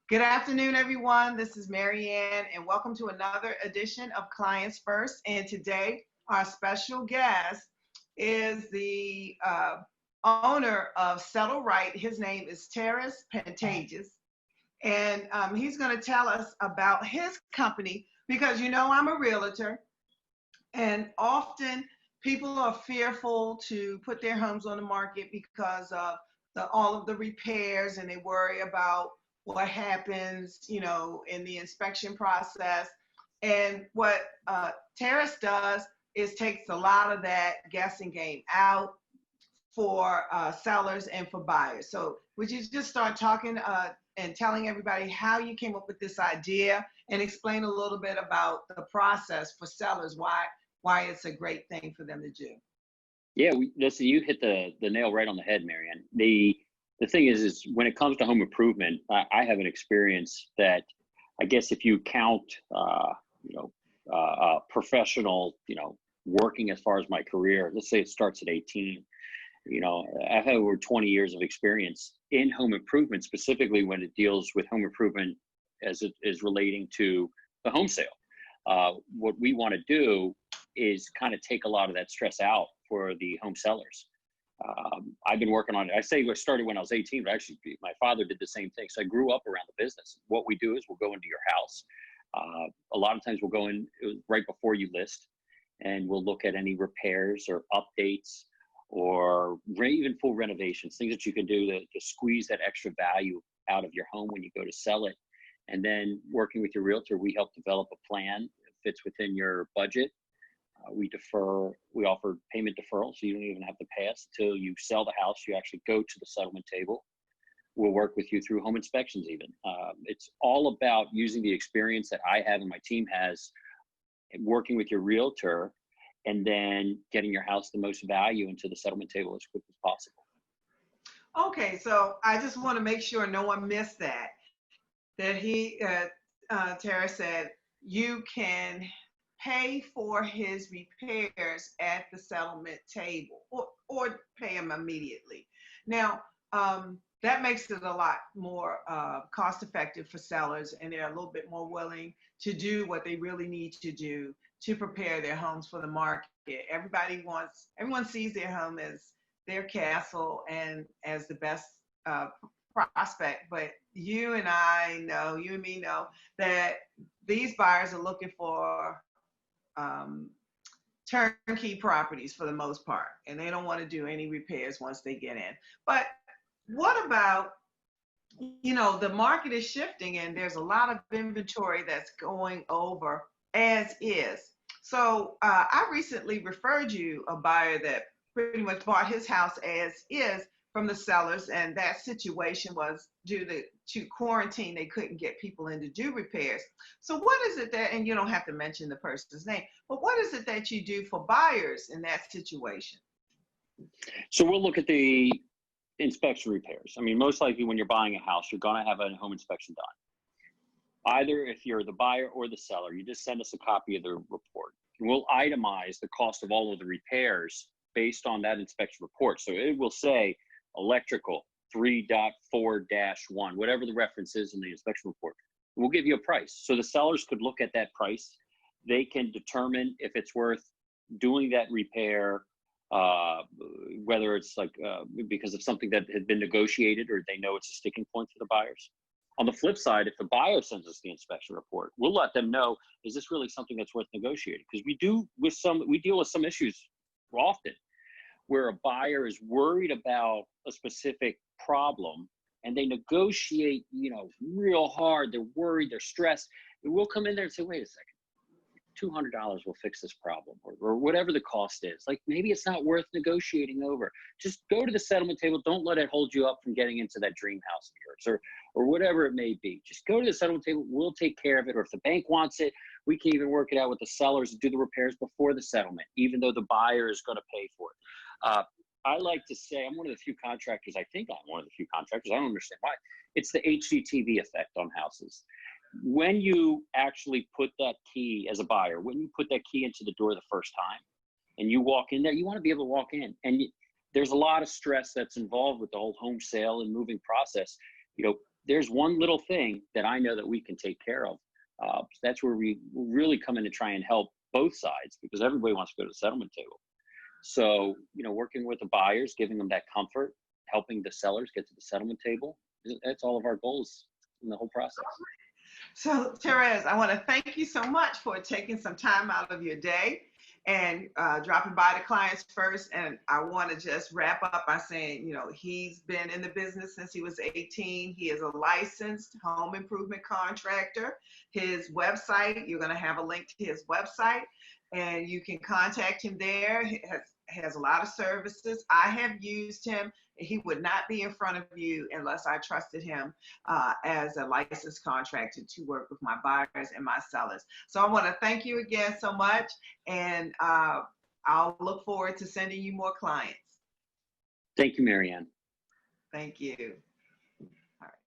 Good afternoon, everyone. This is Marianne, and welcome to another edition of Clients First. And today, our special guest is the owner of Settle Rite. His name is Terrace Pantages, and he's going to tell us about his company because I'm a realtor, and often people are fearful to put their homes on the market because of all of the repairs, and they worry about what happens, in the inspection process. And what Terrace does is takes a lot of that guessing game out for sellers and for buyers. So would you just start talking and telling everybody how you came up with this idea and explain a little bit about the process for sellers, why it's a great thing for them to do? Yeah, listen, you hit the nail right on the head, Marianne. The thing is when it comes to home improvement, I have an experience that I guess if you count, professional, working as far as my career, let's say it starts at 18. I've had over 20 years of experience in home improvement, specifically when it deals with home improvement as it is relating to the home sale. What we want to do is kind of take a lot of that stress out for the home sellers. I've been working on it. I say I started when I was 18, but actually my father did the same thing. So I grew up around the business. What we do is we'll go into your house. A lot of times we'll go in right before you list, and we'll look at any repairs or updates or even full renovations, things that you can do to squeeze that extra value out of your home when you go to sell it. And then working with your realtor, we help develop a plan that fits within your budget. We offer payment deferral, so you don't even have to pay us until you sell the house. You actually go to the settlement table. We'll work with you through home inspections even. It's all about using the experience that I have and my team has, working with your realtor, and then getting your house the most value into the settlement table as quick as possible. Okay, so I just want to make sure no one missed that Tara said you can pay for his repairs at the settlement table or pay him immediately. Now, that makes it a lot more cost effective for sellers, and they're a little bit more willing to do what they really need to do to prepare their homes for the market. Everyone sees their home as their castle and as the best prospect, but you and me know that these buyers are looking for turnkey properties for the most part, and they don't want to do any repairs once they get in. But what about, the market is shifting and there's a lot of inventory that's going over as is. So I recently referred you a buyer that pretty much bought his house as is from the sellers, and that situation was due to quarantine. They couldn't get people in to do repairs. So what is it that, and you don't have to mention the person's name, but what is it that you do for buyers in that situation? So we'll look at the inspection repairs. I mean, most likely when you're buying a house, you're going to have a home inspection done. Either if you're the buyer or the seller, you just send us a copy of the report. And we'll itemize the cost of all of the repairs based on that inspection report. So it will say electrical 3.4-1, whatever the reference is in the inspection report. We'll give you a price. So the sellers could look at that price. They can determine if it's worth doing that repair, whether it's because of something that had been negotiated or they know it's a sticking point for the buyers. On the flip side, if the buyer sends us the inspection report, we'll let them know, is this really something that's worth negotiating? Because we deal with some issues often where a buyer is worried about a specific problem and they negotiate, real hard. They're worried, they're stressed. And we'll come in there and say, wait a second, $200 will fix this problem, or whatever the cost is. Like, maybe it's not worth negotiating over. Just go to the settlement table. Don't let it hold you up from getting into that dream house of yours, or whatever it may be. Just go to the settlement table. We'll take care of it. Or if the bank wants it, we can even work it out with the sellers and do the repairs before the settlement, even though the buyer is going to pay for it. I like to say, I'm one of the few contractors, I don't understand why. It's the HGTV effect on houses. When you actually put that key as a buyer, when you put that key into the door the first time and you walk in there, you want to be able to walk in. And there's a lot of stress that's involved with the whole home sale and moving process. there's one little thing that I know that we can take care of. That's where we really come in to try and help both sides, because everybody wants to go to the settlement table. So, working with the buyers, giving them that comfort, helping the sellers get to the settlement table, that's all of our goals in the whole process. So, Therese, I want to thank you so much for taking some time out of your day and dropping by the Clients First. And I want to just wrap up by saying, he's been in the business since he was 18. He is a licensed home improvement contractor. His website, you're going to have a link to his website, and you can contact him there. He has a lot of services. I have used him. He would not be in front of you unless I trusted him as a licensed contractor to work with my buyers and my sellers. So I want to thank you again so much, and I'll look forward to sending you more clients. Thank you, Marianne. Thank you.